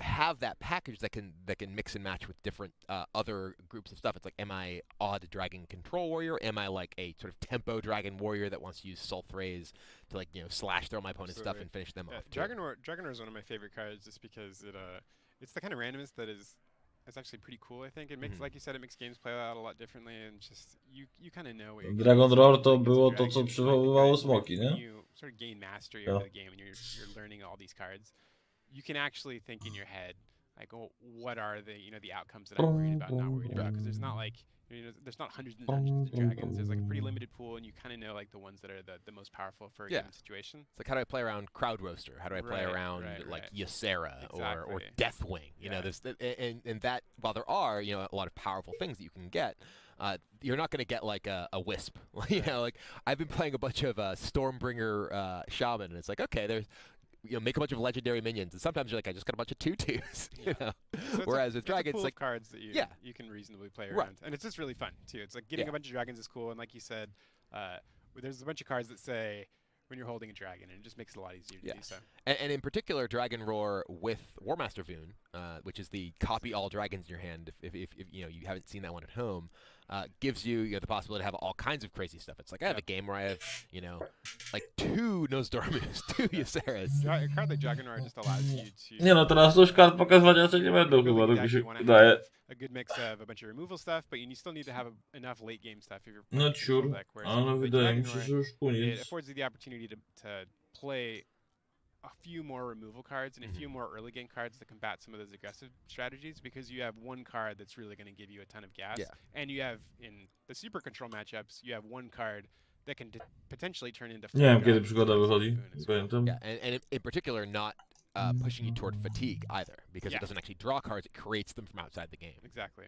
have that package that can mix and match with different other groups of stuff. It's like, am I odd dragon control warrior? Am I like a sort of tempo dragon warrior that wants to use Sulphraze to like slash throw my opponent's stuff and finish them off? Dragon Roar is one of my favorite cards just because it's the kind of randomness that is actually pretty cool. I think it makes, like you said, it makes games play out a lot differently, and just you kind of know. Dragon Roar to było to, co przywoływało smoki, nie? You sort of gain mastery over the game, and you're learning all these cards. You can actually think in your head, like, oh, what are the outcomes that I'm worried about, not worried about? Because there's not like, there's not hundreds and hundreds of dragons. There's like a pretty limited pool, and you kind of know like the ones that are the most powerful for a given situation. It's like, how do I play around Crowd Roaster? How do I play around like Ysera or Deathwing? There's and that while there are a lot of powerful things that you can get. You're not going to get like a Wisp. Like I've been playing a bunch of Stormbringer Shaman, and it's like, okay, there's make a bunch of legendary minions, and sometimes you're like, I just got a bunch of 2/2s. So whereas with dragons, it's like cards that you can reasonably play around, and it's just really fun too. It's like getting a bunch of dragons is cool, and like you said, there's a bunch of cards that say when you're holding a dragon, and it just makes it a lot easier to do so. And in particular, Dragon Roar with War Master Voon, which is the copy all dragons in your hand. If you haven't seen that one at home, gives you the possibility to have all kinds of crazy stuff. It's like I have a game where I have like 2 Nozdormus, 2 Yseras. A card like Dragon Roar just allows you to. Nie no, teraz już kart pokazywać raczej nie będą chyba, tak mi się wydaje. A good mix of a bunch of removal stuff, but you still need to have enough late game stuff if you're No playing sure, deck. ale wydaje mi się, że już It koniec. affords you the opportunity to play a few more removal cards and a few more early game cards to combat some of those aggressive strategies, because you have one card that's really going to give you a ton of gas, and you have in the super control matchups you have one card that can potentially turn into. Nie wiem kiedy przygoda wychodzi, pamiętam. Yeah, and in particular not pushing you toward fatigue either, because it doesn't actually draw cards; it creates them from outside the game. Exactly.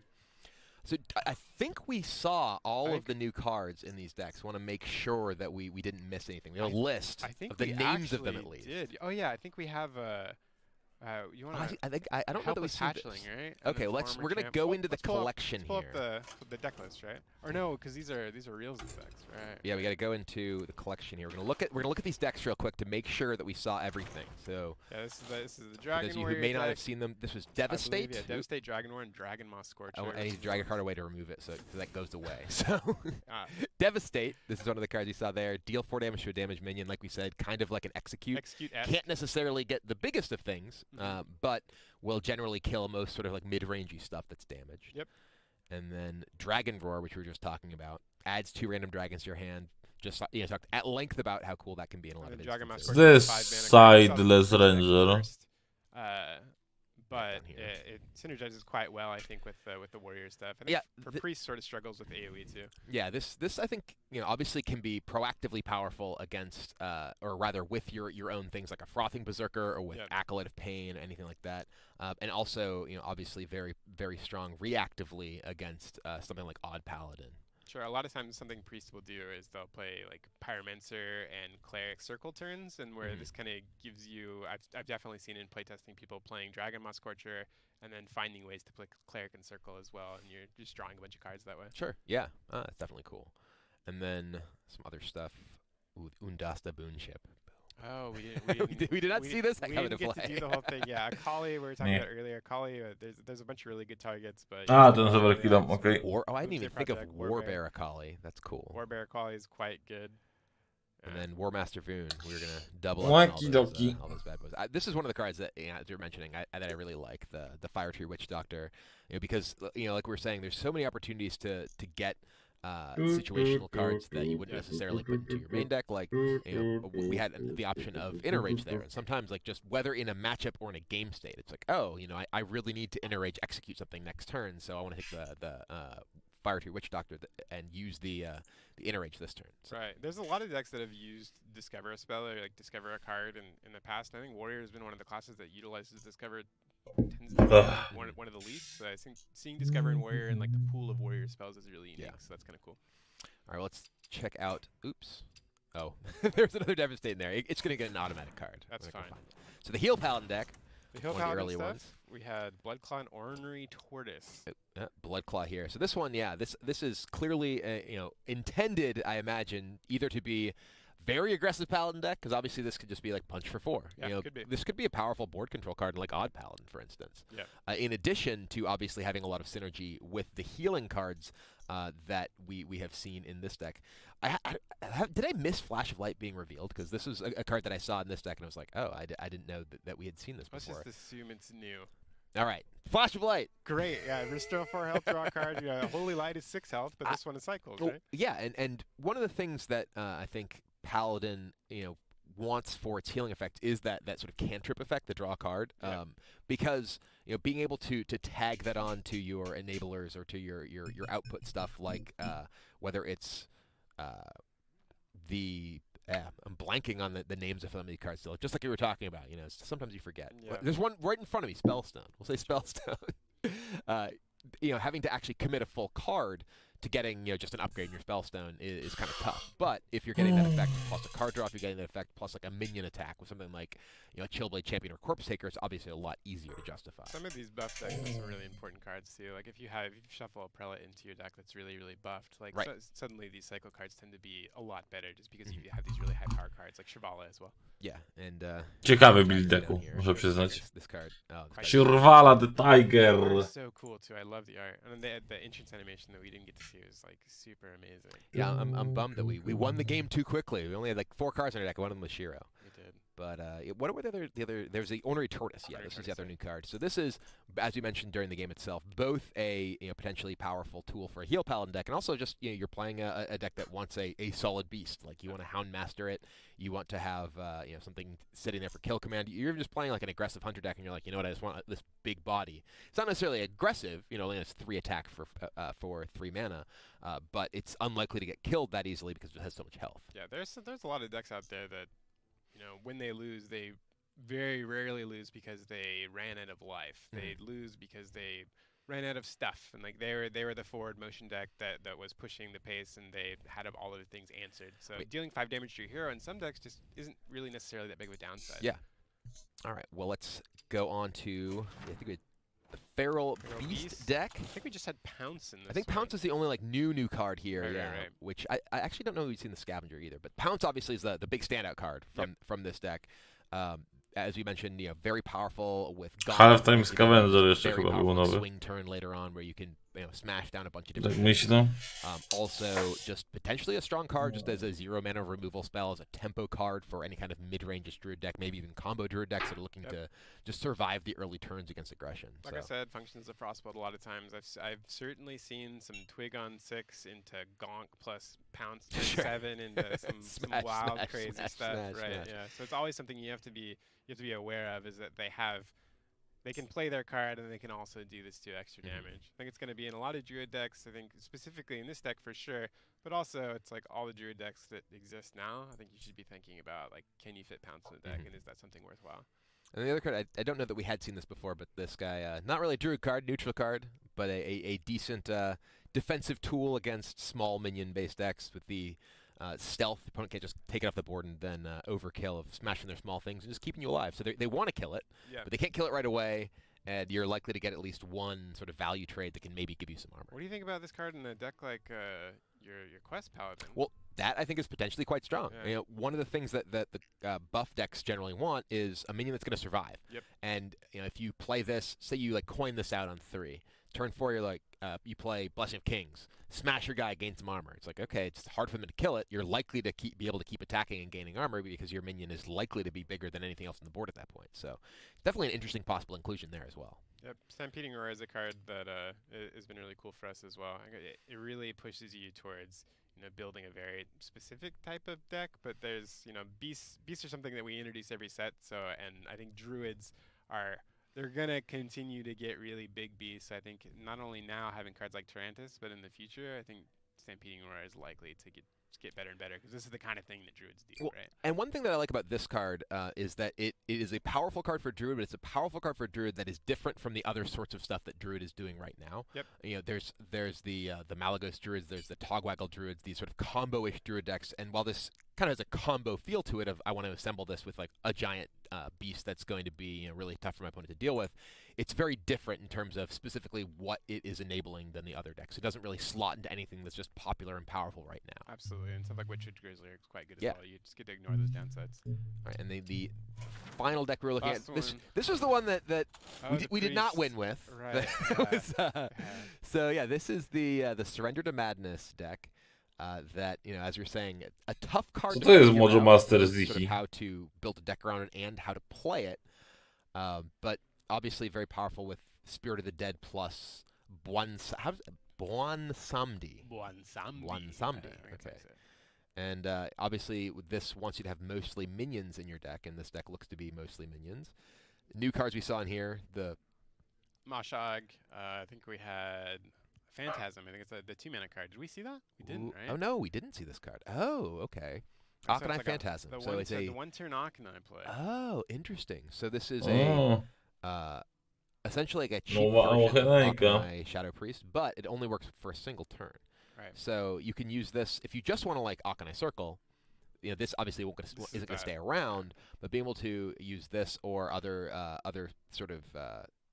So I think we saw all of the new cards in these decks. Want to make sure that we didn't miss anything. We have a list of the names of them at least. Oh yeah, I think we have you want to? I don't know that we see hatchling, right? Okay, we're gonna go into the collection here. Pull up the deck list, right? Or no, because these are reels and decks, right? Yeah, we got to go into the collection here. We're gonna look at these decks real quick to make sure that we saw everything. So yeah, this is the Dragon for those of you Warrior who may not deck. have seen them, this was Devastate. Yeah, Devastate, Dragon War, and Dragon Moss Scorcher. I need to drag a card away to remove it, so that goes away. So Devastate. This is one of the cards you saw there. Deal 4 damage to a damage minion, like we said, kind of like an execute. Can't necessarily get the biggest of things, but will generally kill most sort of like mid-rangey stuff that's damaged. Yep. And then Dragon Roar, which we were just talking about, adds 2 random dragons to your hand. Just talked at length about how cool that can be in a lot of instances. This side less ranger. but here. it synergizes quite well, I think, with the warrior stuff. I think for priest sort of struggles with AOE too. Yeah, this I think obviously can be proactively powerful against, or rather with your own things like a frothing berserker or with acolyte of pain, anything like that, and also obviously very very strong reactively against something like odd paladin. Sure, a lot of times something priest will do is they'll play like pyromancer and cleric circle turns, and where this kind of gives you, I've definitely seen in playtesting people playing dragon moss scorcher and then finding ways to play cleric and circle as well, and you're just drawing a bunch of cards that way. Sure, yeah, that's definitely cool. And then some other stuff. Ooh, Undasta Boonship. Oh, we did not see this. We didn't get to do the whole thing. Yeah, Akali, we were talking about earlier. Akali, there's a bunch of really good targets, but ten overkillem, okej. I didn't even think of Warbear Akali. That's cool. Warbear Akali is quite good. And then War Master Voon, we were gonna double up on all those bad boys. This is one of the cards that, as you're mentioning, that I really like, the Fire Tree Witch Doctor, because like we were saying, there's so many opportunities to get situational cards that you wouldn't necessarily put into your main deck. Like we had the option of Inner Rage there, and sometimes like just whether in a matchup or in a game state, it's like, oh, I really need to Inner Rage execute something next turn, so I want to hit the Fire Tree Witch Doctor and use the Inner Rage this turn. So. Right. There's a lot of decks that have used Discover a spell or like Discover a card in the past. I think Warrior has been one of the classes that utilizes Discover. Tends to be one of the least. So I think seeing Discover and Warrior and like the pool of Warrior spells is really unique. So that's kind of cool. All right, let's check out. Oops. Oh, there's another Devastating there. It's going to get an automatic card. That's fine. So the Heal Paladin deck. The Heal Paladin stuff. Ones. We had Bloodclaw and Ornery Tortoise. Bloodclaw here. So this one, this is clearly intended, I imagine, either to be very aggressive Paladin deck, because obviously this could just be like punch for 4. Yeah, could be. This could be a powerful board control card like Odd Paladin, for instance. Yeah. In addition to obviously having a lot of synergy with the healing cards that we have seen in this deck. Did I miss Flash of Light being revealed? Because this was a card that I saw in this deck, and I was like, oh, I didn't know that we had seen this before. Let's just assume it's new. All right. Flash of Light. Great. Yeah, restore 4 health, draw a card. Holy Light is 6 health, but this one is cycles, right? Yeah, and one of the things that I think Paladin, wants for its healing effect is that sort of cantrip effect, the draw card, because being able to tag that on to your enablers or to your output stuff, like whether it's I'm blanking on the names of some of these cards still, just like you were talking about. Sometimes you forget. Yeah. There's one right in front of me, Spellstone. We'll say Spellstone. Having to actually commit a full card to getting just an upgrade in your Spellstone is kind of tough. But if you're getting that effect plus a card draw, if you're getting that effect plus like a minion attack with something like Chillblade Champion or Corpse Taker, it's obviously a lot easier to justify. Some of these buff decks have some really important cards too. Like if you shuffle a Prelate into your deck that's really really buffed, like suddenly these cycle cards tend to be a lot better just because you have these really high power cards like Shivala as well. Yeah, and ciekawy build decku, muszę przyznać. This card. Shirvala the Tiger. So cool too. I love the art, and then the entrance animation that we didn't get to see was like super amazing. Yeah, I'm bummed that we won the game too quickly. We only had like 4 cards in our deck. One of them was Shiro. We did. But what were the other? There's the Ornery Tortoise. Yeah, this is the other new card. So this is, as you mentioned during the game itself, both a potentially powerful tool for a heal paladin deck, and also just you're playing a deck that wants a solid beast. Like you want to Houndmaster it. You want to have something sitting there for kill command. You're just playing like an aggressive hunter deck, and you're like, you know what? I just want this big body. It's not necessarily aggressive. Only has 3 attack for 3 mana, but it's unlikely to get killed that easily because it has so much health. Yeah, there's a lot of decks out there that. When they lose, they very rarely lose because they ran out of life. They lose because they ran out of stuff, and like they were the forward motion deck that was pushing the pace, and they had all of the things answered. So dealing 5 damage to your hero in some decks just isn't really necessarily that big of a downside. Yeah. All right. Well, let's go on to the Feral Beast deck. I think we just had Pounce in this. I think Pounce is the only like new card here, right. Which I actually don't know if we've seen the Scavenger either, but Pounce obviously is the big standout card from this deck. As we mentioned, very powerful with Halftime Scavenger jeszcze chyba było nowe. Swing turn later on where you can smash down a bunch of different also just potentially a strong card just as a 0 mana removal spell, as a tempo card for any kind of mid-range druid deck, maybe even combo druid decks that are looking to just survive the early turns against aggression. Like I said, functions of Frostbolt a lot of times. I've certainly seen some Twig on 6 into Gonk plus Pounce 7 into some wild crazy stuff. Right, yeah. So it's always something you have to be aware of, is that they have they can play their card and they can also do this 2 extra damage. I think it's going to be in a lot of Druid decks. I think specifically in this deck for sure, but also it's like all the Druid decks that exist now. I think you should be thinking about like, can you fit Pounce in the deck, and is that something worthwhile? And the other card, I don't know that we had seen this before, but this guy, not really a Druid card, neutral card, but a decent defensive tool against small minion-based decks with the stealth. The opponent can't just take it off the board and then overkill of smashing their small things and just keeping you alive. So they want to kill it, but they can't kill it right away, and you're likely to get at least one sort of value trade that can maybe give you some armor. What do you think about this card in a deck like your Quest Paladin? Well, that I think is potentially quite strong. Yeah. You know, one of the things that the buff decks generally want is a minion that's going to survive. Yep. And you know, if you play this, say you like coin this out on 3, turn 4, you're like you play Blessing of Kings, smash your guy, gain some armor. It's like, okay, it's hard for them to kill it. You're likely to be able to keep attacking and gaining armor because your minion is likely to be bigger than anything else on the board at that point. So definitely an interesting possible inclusion there as well. Yep, Stampeding Roar is a card that has been really cool for us as well. It really pushes you towards building a very specific type of deck, but there's beasts are something that we introduce every set. So and I think Druids they're gonna continue to get really big beasts. I think not only now having cards like Tarantus, but in the future, I think Stampeding Roar is likely to get better and better because this is the kind of thing that Druids do, right? And one thing that I like about this card is that it is a powerful card for Druid, but it's a powerful card for Druid that is different from the other sorts of stuff that Druid is doing right now. Yep. You know, there's the Malagos Druids, there's the Togwaggle Druids, these sort of combo-ish Druid decks, and while this kind of has a combo feel to it of I want to assemble this with like a giant beast that's going to be really tough for my opponent to deal with, it's very different in terms of specifically what it is enabling than the other decks. It doesn't really slot into anything that's just popular and powerful right now. Absolutely, and stuff like Witch-Witch Grizzly is quite good as well. You just get to ignore those downsides. All right, and the final deck we were looking Last at, one. this was the one that we did not Priest. win with. Right. So yeah, this is the Surrender to Madness deck. That as you're saying, a tough card. Co to to jest figure Module out Master sort of Zichi? how to build a deck around it and how to play it, but obviously very powerful with Spirit of the Dead plus Bwansamdi. Bwansamdi. Okay. And obviously with this wants you to have mostly minions in your deck, and this deck looks to be mostly minions. New cards we saw in here, the Mashag. I think we had Phantasm. I think it's the 2-mana card. Did we see that? We didn't, right? Oh no, we didn't see this card. Oh, okay. So it's Arcanine like Phantasm. So it's the 1-turn Arcanine play. Oh, interesting. So this is O, essentially like a cheap Nowa version of Arcanine. Arcanine Shadow Priest, but it only works for a single turn. Right. So you can use this if you just want to like Arcanine Circle. This obviously isn't going to stay around, but being able to use this or other sort of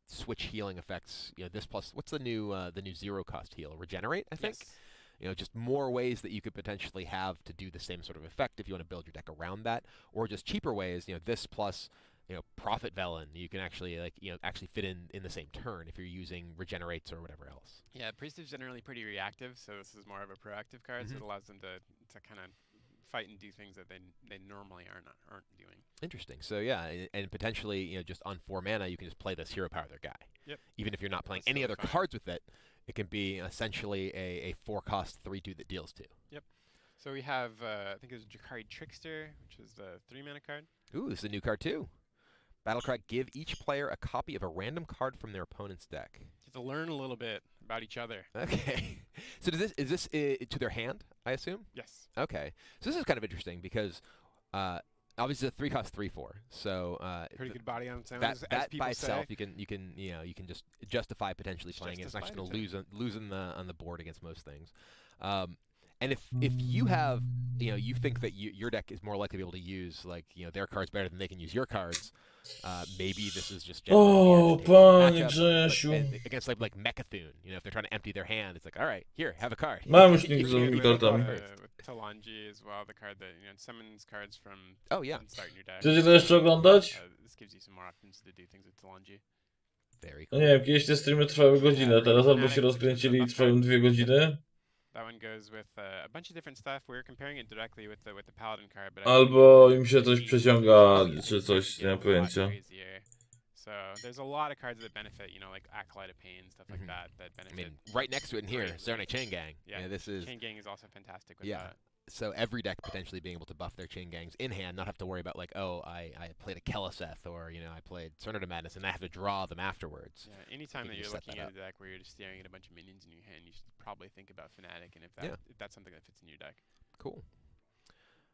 switch healing effects. This plus what's the new 0-cost heal? Regenerate, I think. Yes. Just more ways that you could potentially have to do the same sort of effect if you want to build your deck around that, or just cheaper ways. This plus Prophet Velen, you can actually actually fit in the same turn if you're using regenerates or whatever else. Yeah, Priest is generally pretty reactive, so this is more of a proactive card, so it allows them to kind of fight and do things that they normally aren't doing. Interesting. So yeah, and potentially just on 4 mana you can just play this hero power their guy. Yep. Even if you're not playing That's any totally other fine. cards with it, it can be essentially a 4-cost 3/2 that deals 2. Yep. So we have I think it's Jakari Trickster, which is the 3-mana card. Ooh, this is a new card too. Battlecry, give each player a copy of a random card from their opponent's deck. You have to learn a little bit about each other. Okay. So is this to their hand, I assume? Yes. Okay. So this is kind of interesting because obviously it's a 3-cost 3/4. So Pretty good body on its own. that as people by itself say. you can just justify potentially playing it. It's not just going to lose on the board against most things. And if you have you think that your deck is more likely to be able to use their cards better than they can use your cards, maybe this is just O, generally Panie matchup, Grzesiu. against like Mechathune. If they're trying to empty their hand, it's like, all right, here, have a card. Mam już nikt z With, nowymi kartami. with Talanji as well, the card that summons cards from Oh yeah, starting your deck. Chcecie to jeszcze oglądać? This gives you some more options to do things with Talanji. very No cool. nie wiem, kiedyś te streamy trwały godzinę, teraz albo się rozkręcili i trwają 2 godziny, That one goes with a bunch of different stuff. We're comparing it directly with the Paladin card, but albo im się coś przeciąga, czy coś, nie mam pojęcia. So there's a lot of cards that benefit, like Acolyte of Pain, stuff like that I benefit. mean, right next to it in here, Great. Zerna Chain Gang. Yeah, This is Chain Gang is also fantastic with Yeah. that. So every deck potentially being able to buff their chain gangs in hand, not have to worry about like, oh, I played a Keleseth or I played Surrender to Madness and I have to draw them afterwards. Yeah, anytime that you're looking at up. a deck where you're just staring at a bunch of minions in your hand, you should probably think about Fnatic and if that's something that fits in your deck. Cool.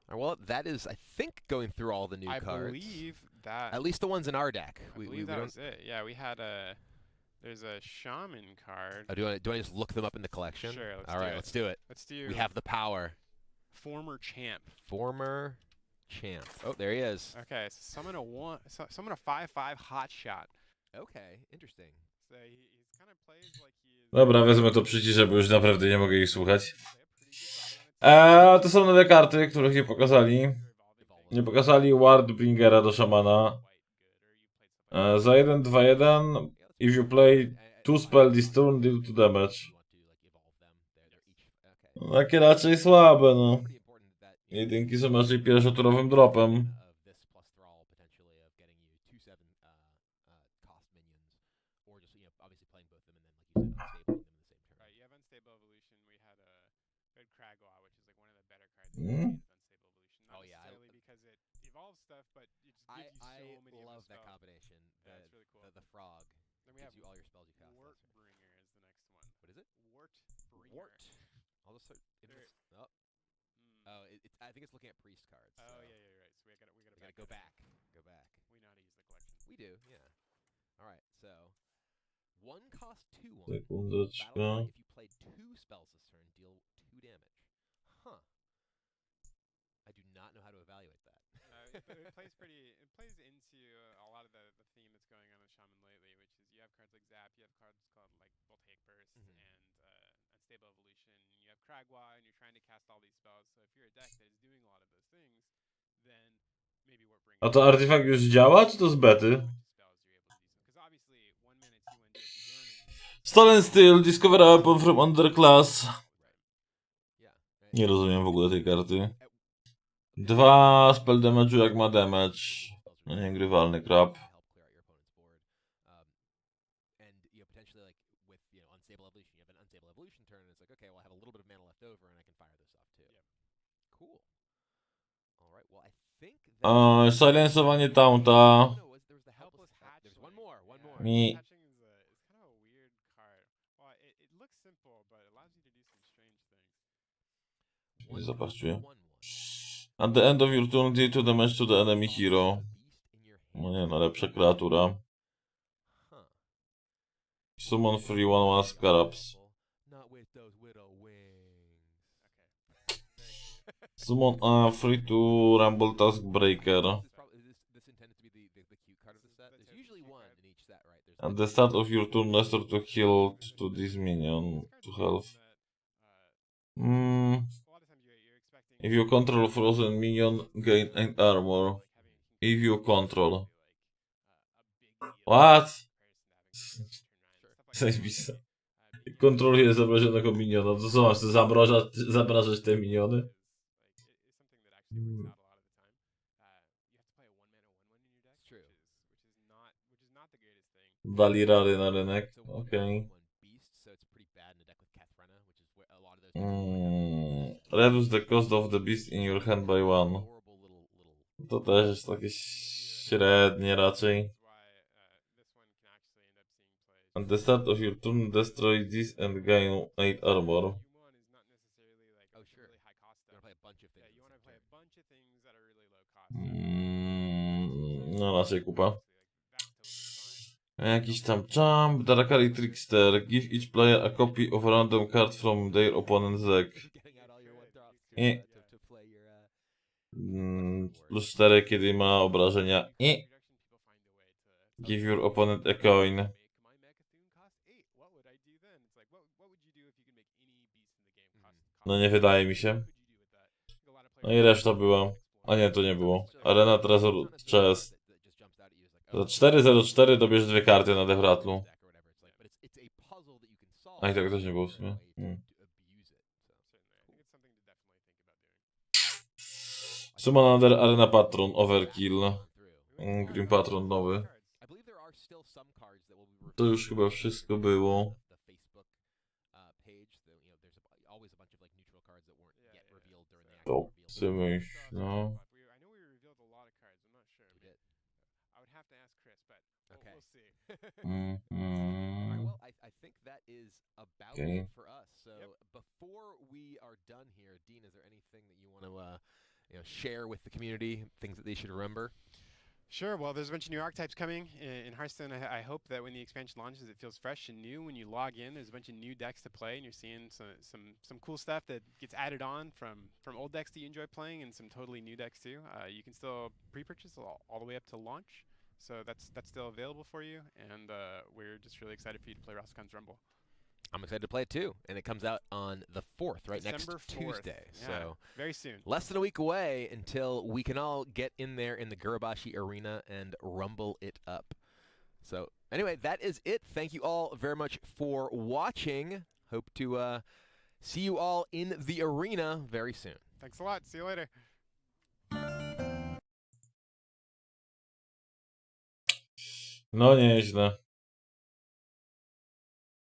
All right, well, that is, I think, going through all the new cards. I believe that. At least the ones in our deck. I believe that was it. Yeah, we had a. There's a Shaman card. Oh, do I just look them up in the collection? Sure. Let's do it. Let's do. We have the power. Former champ. Former champ. Oh, there he is. Okay, so summon a 5/5 hot shot. Okay, interesting. So he's kind of plays like he is. Dobra, wezmę to przyciszę, bo już naprawdę nie mogę ich słuchać. To są nowe karty, których nie pokazali. Nie pokazali Wardbringera do szamana. Za 1/2/1, if you play 2 spell this turn, deal 2 damage. Takie raczej słabe, no. Jedynki są raczej pierwszoturowym dropem. Oh yeah, because it evolves stuff, but it just gives you so many. I love that combination. Yeah, it's really cool. The frog. Then we have you all your spells you cast. Wartbringer is the next one. What is it? Wartbringer. Wart. I'll just start. Oh, I think it's looking at priest cards. So. Oh yeah, right. So we gotta go back. Go back. We know how to use the collection. We do, yeah. All right, so 1 cost 2. Sekundeczka. If you play 2 spells this turn, deal 2 damage. Huh. I do not know how to evaluate that. It plays into a lot of the theme that's going on with Shaman lately, which is you have cards like Zap, you have cards called like Voltaic Burst and Unstable Evolution, you have Kragwa, and you're trying to cast all these spells. So if you're a deck that is doing a lot of those things, then maybe Wartbringer. A to artefakt już działa, czy to z bety? Stolen Steel, Discover a Weapon from Underclass. Nie rozumiem w ogóle tej karty. 2 spell damage'u jak ma damage. No niegrywalny crap. Silensowanie taunta. Mi. Zobaczcie. At the end of your turn, deal 2 damage to the enemy hero. No nie, no lepsza kreatura. Summon free 1/1 Scarabs. Summon free to Rumble Task Breaker. At the start of your turn, restore to heal to this minion to health. If you control frozen minion, gain 8 armor. If you control. What? Zajebiste. Kontroluje zamrożonego miniona. To co masz, zamrażać te miniony? Dali rary na rynek. Okej. Reduce the cost of the beast in your hand by 1. To też jest takie średnie raczej. At the start of your turn, destroy this and gain 8 armor. No raczej kupa. Jakiś tam jump, Darakari Trickster. Give each player a copy of a random card from their opponent's deck. I plus 4, kiedy ma obrażenia. I give your opponent a coin. No nie wydaje mi się. No i reszta była. A nie, to nie było. Arena Treasure Chest. Za 4/04 dobierz 2 karty na Defratlu. A i tak też nie było w sumie. Summon Under Arena Patron, Overkill. Grim Patron nowy. To już chyba wszystko było. stage. There's always a bunch of like neutral cards that weren't yet revealed during the To actual reveal. myśl, no. I know we revealed a lot of cards. I'm not sure. We did. I would have to ask Chris, but Okay. we'll see. All right, Mhm. well, I think that is about Okay. it for us. So before we are done here, Dean, is there anything that you want to share with the community, things that they should remember? Sure. Well, there's a bunch of new archetypes coming in Hearthstone. I hope that when the expansion launches, it feels fresh and new. When you log in, there's a bunch of new decks to play, and you're seeing some cool stuff that gets added on from old decks that you enjoy playing, and some totally new decks too. You can still pre-purchase all the way up to launch, so that's still available for you. And we're just really excited for you to play RASTAKHAN'S Rumble. I'm excited to play it too, and it comes out on the 4th, right? December next 4th. Tuesday. Yeah, So very soon. less than a week away until we can all get in there in the Gurabashi arena and rumble it up. So anyway, that is it. Thank you all very much for watching. Hope to see you all in the arena very soon. Thanks a lot. See you later. No nieźle.